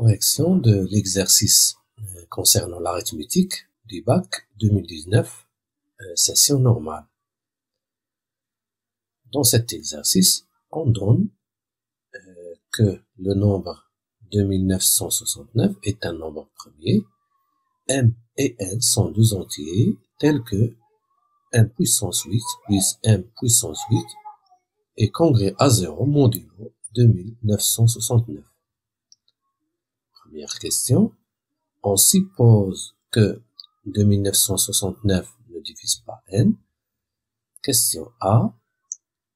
Correction de l'exercice concernant l'arithmétique du bac 2019, session normale. Dans cet exercice, on donne que le nombre 2969 est un nombre premier. M et N sont deux entiers tels que m puissance 8 plus m puissance 8 est congrès à 0 modulo 2969. Première question, on suppose que 2969 ne divise pas n. Question A,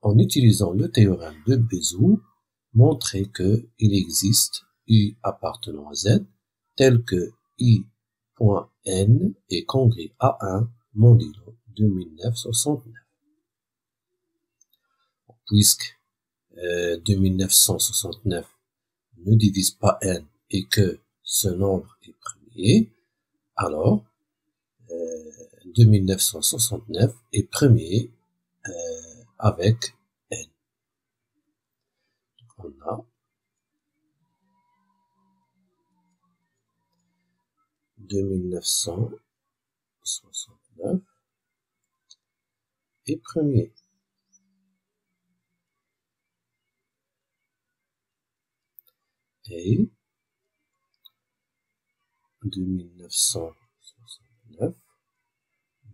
en utilisant le théorème de Bézout, montrer que il existe U appartenant à Z tel que I.N est congrès à 1 modulo 2969. Puisque 2969 ne divise pas n et que ce nombre est premier, alors 2969 est premier avec n. Donc on a 2969 est premier. Et 2969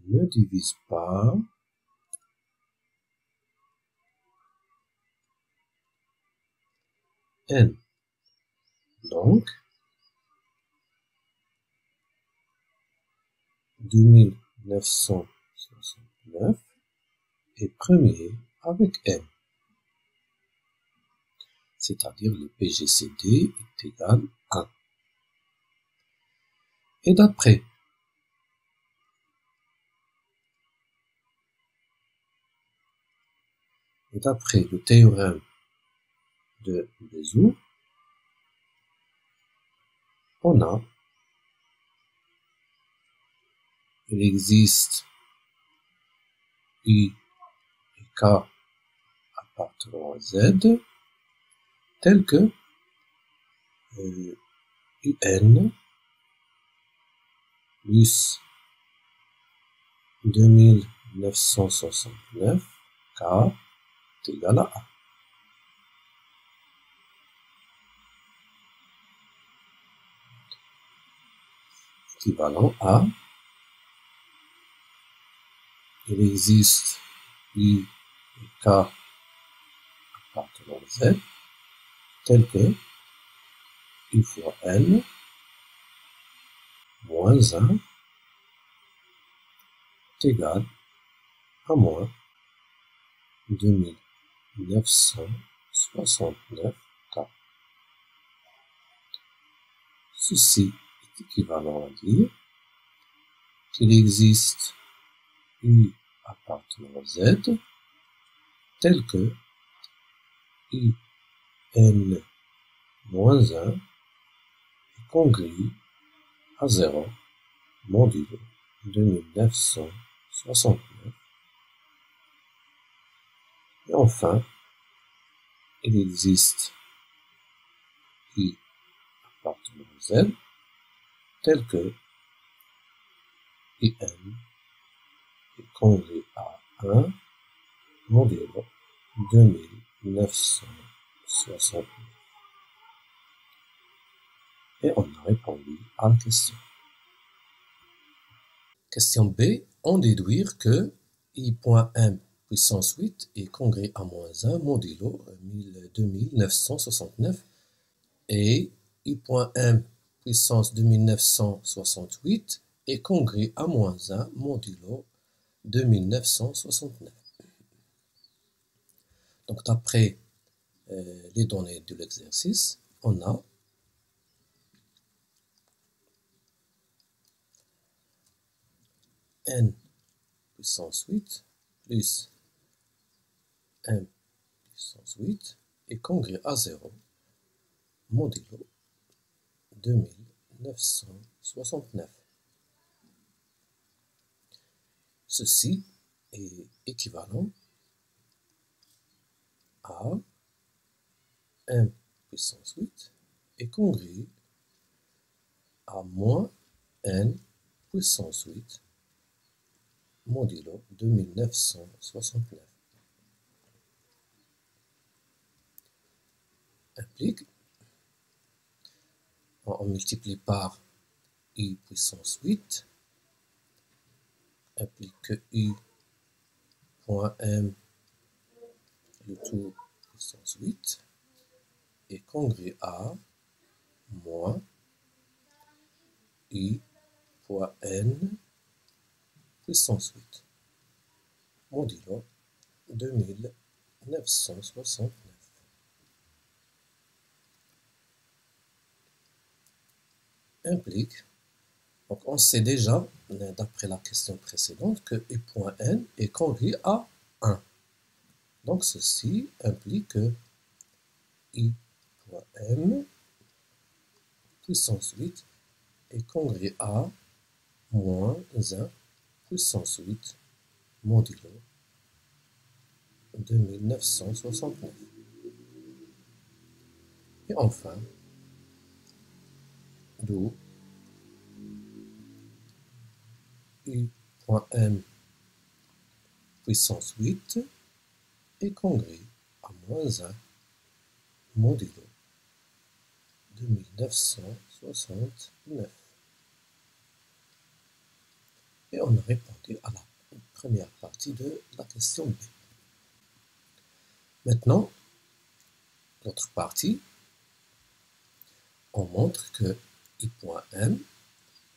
ne divise pas n. Donc, 2969 est premier avec n. C'est-à-dire le PGCD est égal à 1. Et d'après le théorème de Bézout, il existe I et K appartenant à Z tel que UN plus 2969 K est égal à 1. Équivalent à, il existe I et K appartenant à Z tel que I fois N moins 1 est égal à moins 2969 K. Ceci est équivalent à dire qu'il existe U appartenant à Z tel que IN moins 1 est congrès à 0 modulo 2969. Et enfin, il existe I appartenant à Z tel que IN est congrès à 1 modulo 2969. Et on a répondu à la question. Question B, on déduire que I.M puissance 8 est congrès à moins 1 modulo 2969 et I.M puissance 2968 est congrès à moins 1 modulo 2969. Donc d'après les données de l'exercice, on a n puissance 8 plus m puissance 8 est congrès à 0 modulo 2969. Ceci est équivalent à m puissance 8 est congrès à moins n puissance 8 modulo 2969 implique, on multiplie par i puissance 8, implique que i point m, le tout puissance 8, est congrue à moins i fois n puissance 8 modulo 2969 implique, donc on sait déjà, d'après la question précédente, que i point n est congru à 1. Donc ceci implique que i point m puissance 8 est congru à moins 1 puissance 8 modulo 2969. Et enfin, d'où i point m puissance 8 est congru à moins 1 modulo 2969. Et on a répondu à la première partie de la question B. Maintenant, l'autre partie, on montre que i point m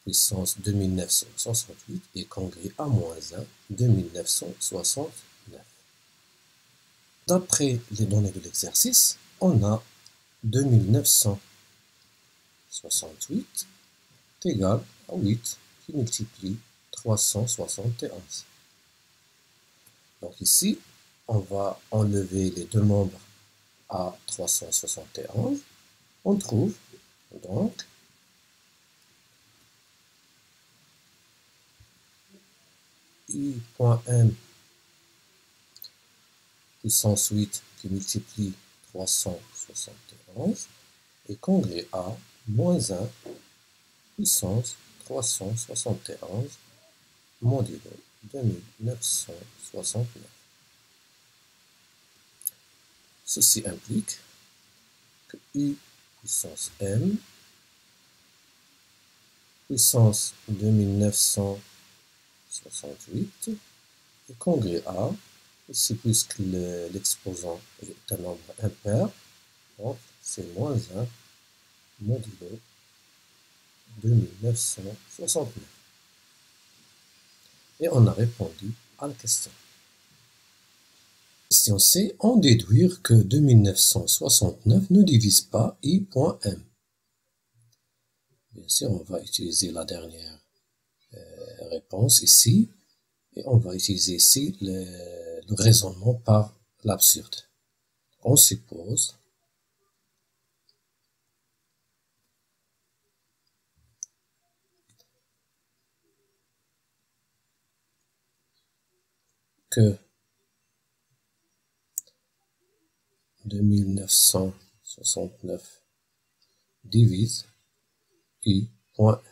puissance 2968 est congru à moins 1 2969. D'après les données de l'exercice, on a 2968 égal à 8 qui multiplie 371. Donc ici, on va enlever les deux membres à 371. On trouve donc i point m puissance 8 qui multiplie 371 est congru à moins 1 puissance 371 modulo 2969. Ceci implique que i puissance m puissance 2968 est congru à, ici puisque l'exposant est un nombre impair, donc c'est moins 1 modulo 2969. Et on a répondu à la question. Question C, en déduire que 2969 ne divise pas i point m. Bien sûr, on va utiliser la dernière réponse ici, et on va utiliser ici le raisonnement par l'absurde. On suppose que 2969 divise i point m.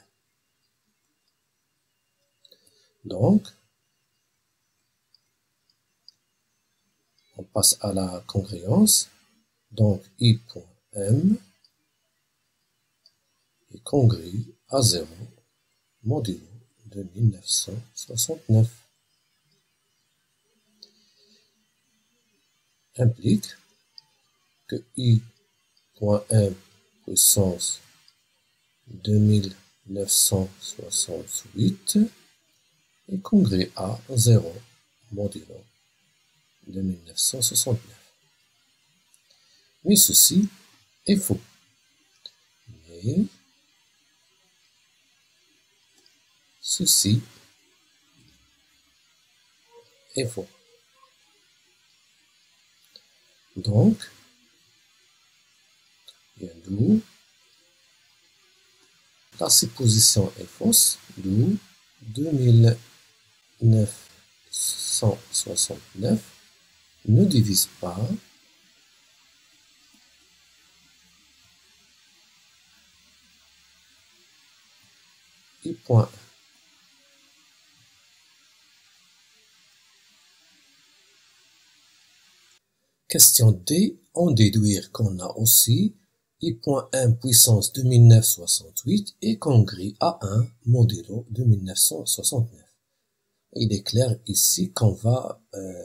Donc, on passe à la congruence. Donc, i point m est congru à 0 modulo 2969. Implique que i point m puissance 2968 est congru à 0 modulo 2969. Mais ceci est faux. Mais ceci est faux. Donc, d'où la supposition est fausse, d'où 2969 ne divise pas i.1. Question D, en déduire qu'on a aussi i.1 puissance 2968 et congrue à 1 modulo 2969. Il est clair ici qu'on va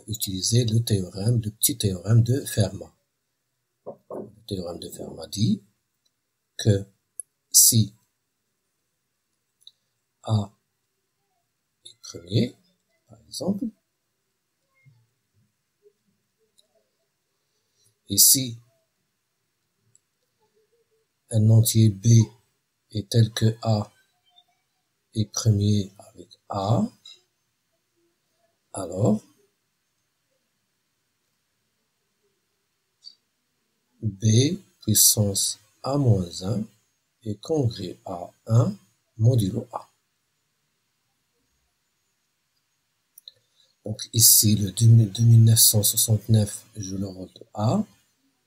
utiliser le théorème, le petit théorème de Fermat. Le théorème de Fermat dit que si A est premier, par exemple, et si un entier B est tel que A est premier avec A, alors B puissance A-1 est congrue à 1 modulo A. Donc ici, le 2969 joue le rôle de A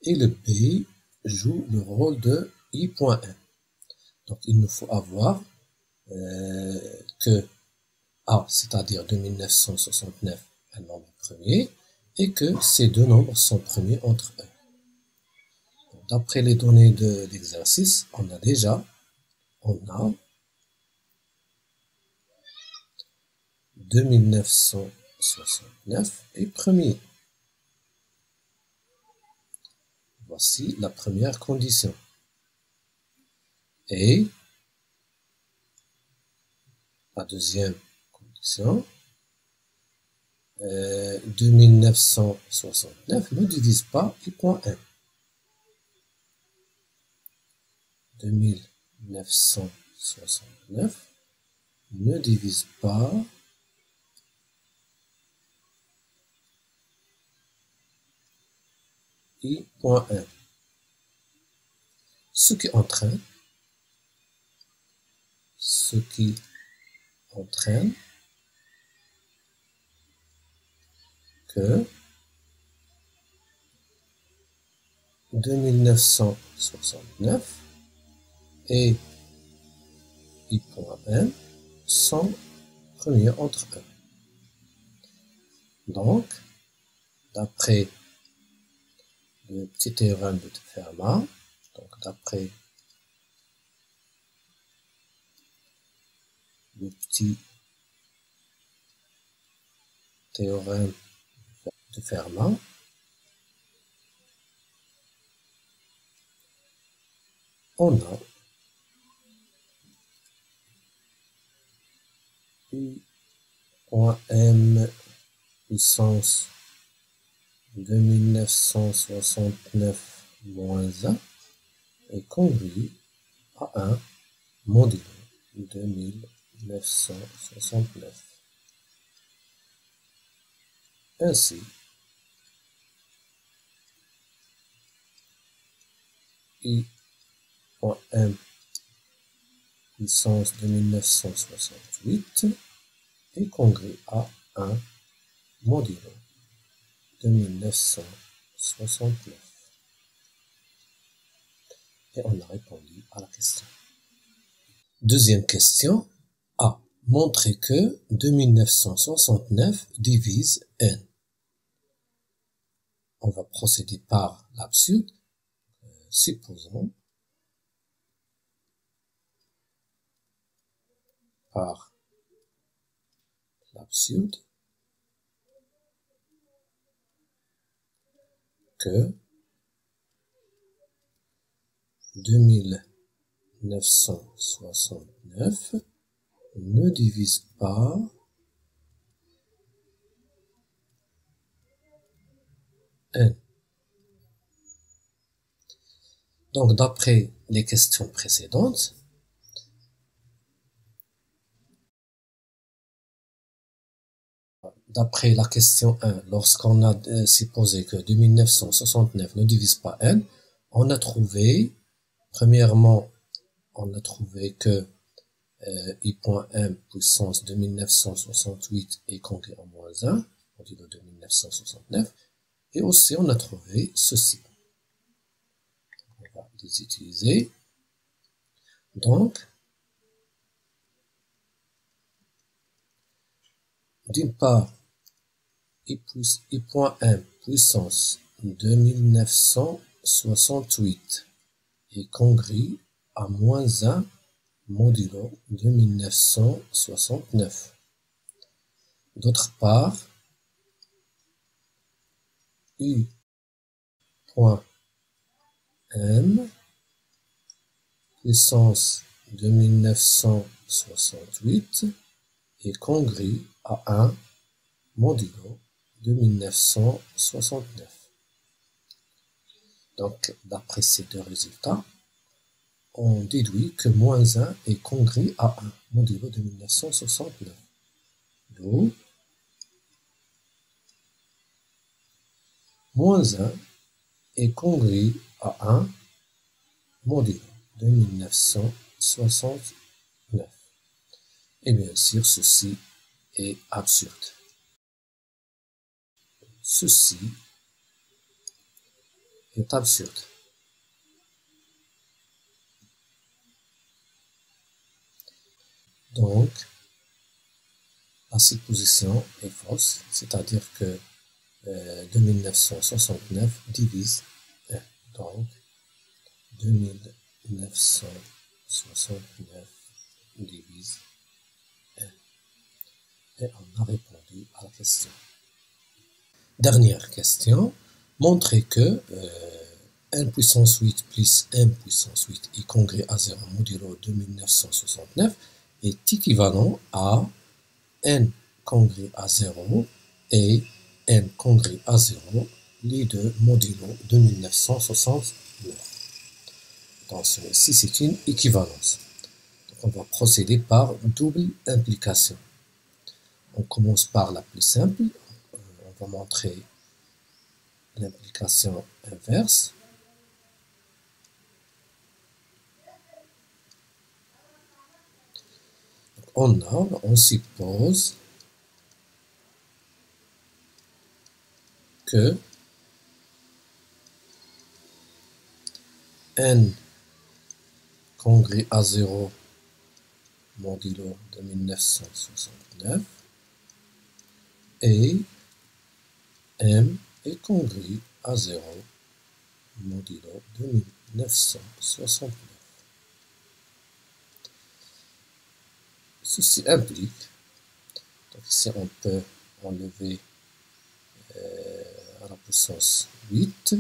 et le B joue le rôle de i.1. Donc il nous faut avoir que A, c'est-à-dire 2969, un nombre premier, et que ces deux nombres sont premiers entre eux. D'après les données de l'exercice, on a 2969 est premier. Voici la première condition. Et la deuxième condition, 2969 ne divise pas i.1. 2969 ne divise pas i.1. Ce qui entraîne que 2969 et i.1 sont premiers entre eux. Donc, d'après le petit théorème de Fermat, donc d'après le petit théorème de Fermat, on a i.m puissance 2969 moins 1 est congrue à 1 modulo 2969. Ainsi, i.m puissance 2968 est congrue à 1 modulo 2969. Et on a répondu à la question. Deuxième question. A. Montrer que 2969 divise n. On va procéder par l'absurde. Supposons par l'absurde que 2969 ne divise pas n. Donc, d'après les questions précédentes, d'après la question 1, lorsqu'on a supposé que 2969 ne divise pas n, on a trouvé, premièrement, on a trouvé que i.m puissance 2968 est congrue à moins 1, on dit le 2969, et aussi on a trouvé ceci. On va les utiliser. Donc, d'une part, I point M puissance 2968 est congrue à moins 1 modulo 2969. D'autre part, U point M puissance 2968 est congrue à 1 modulo 2969. Donc, d'après ces deux résultats, on déduit que moins 1 est congru à 1 modulo 2969. Donc, moins 1 est congru à 1 modulo 2969. Et bien sûr, ceci est absurde. Ceci est absurde. Donc, la supposition est fausse, c'est-à-dire que 2969 divise 1. Donc, 2969 divise 1. Et on a répondu à la question. Dernière question. Montrez que n puissance 8 plus m puissance 8 est congrue à 0 modulo 2969 est équivalent à n congrue à 0 et n congrue à 0, les deux modulo 2969. Donc ici, c'est une équivalence. Donc on va procéder par double implication. On commence par la plus simple. On va montrer l'implication inverse. On suppose que n congrue à 0 modulo 2969 et m est congru à 0 modulo 2969. Ceci implique, donc ici on peut enlever à la puissance 8,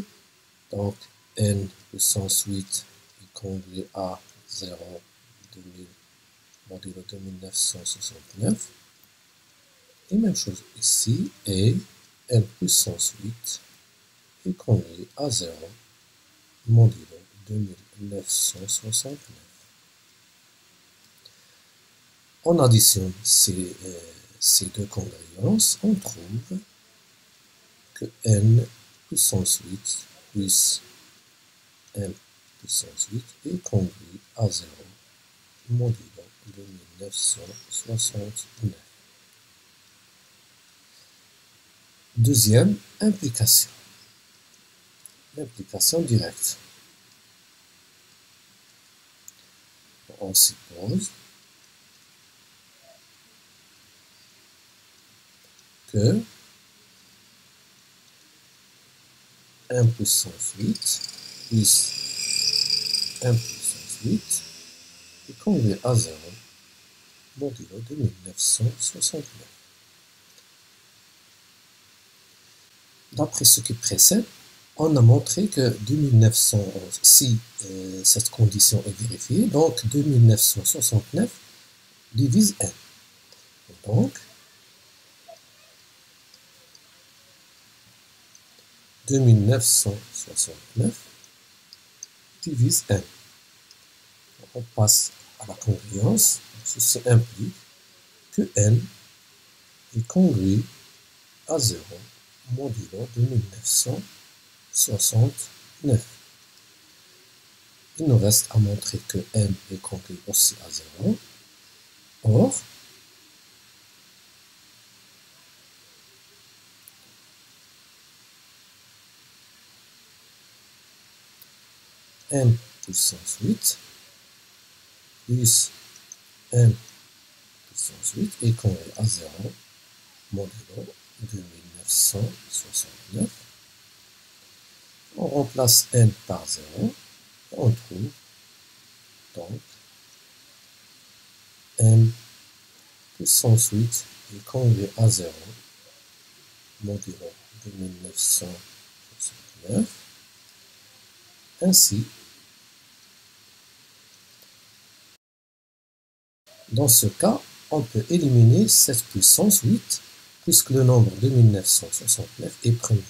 donc n puissance 8 est congru à 0 modulo 2969. Et même chose ici, et n puissance 8 est congru à 0 modulo 2969. On additionne ces deux congruences, on trouve que n puissance 8 plus m puissance 8 est congru à 0 modulo 2969. Deuxième implication. L'implication directe. On suppose que m puissance 8 plus m puissance 8 est congru à 0 modulo 2969. D'après ce qui précède, on a montré que 2911, si cette condition est vérifiée, donc 2969 divise n. Donc, 2969 divise n. On passe à la congruence. Ceci implique que n est congru à 0 modulo 2969. Il nous reste à montrer que n est congru aussi à 0. Or, n puissance 8 plus n puissance 8 est congru à 0 modulo 2969. On remplace n par 0 et on trouve donc n puissance 8 est congrue à 0 modulo 2969. Ainsi, dans ce cas, on peut éliminer cette puissance 8 puisque le nombre 2969 est premier.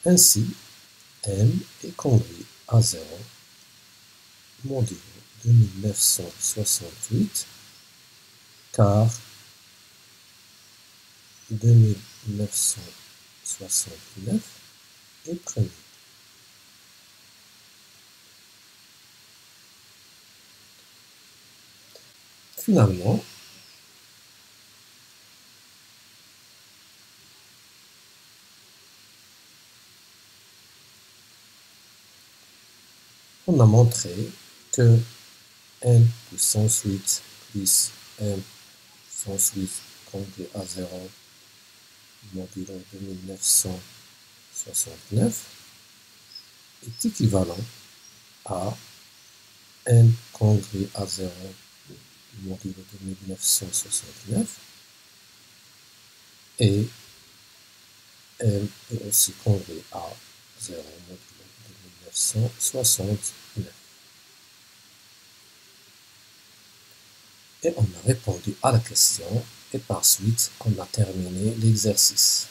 Ainsi, m est congrue à 0 modulo 2968 car 2969 est premier. Finalement, on a montré que n puissance 8 plus n puissance 8 congrue à 0 modulo 2969 est équivalent à n congrue à 0 modulo 2969 et n est aussi congrue à 0 modulo 1969. Et on a répondu à la question et par suite on a terminé l'exercice.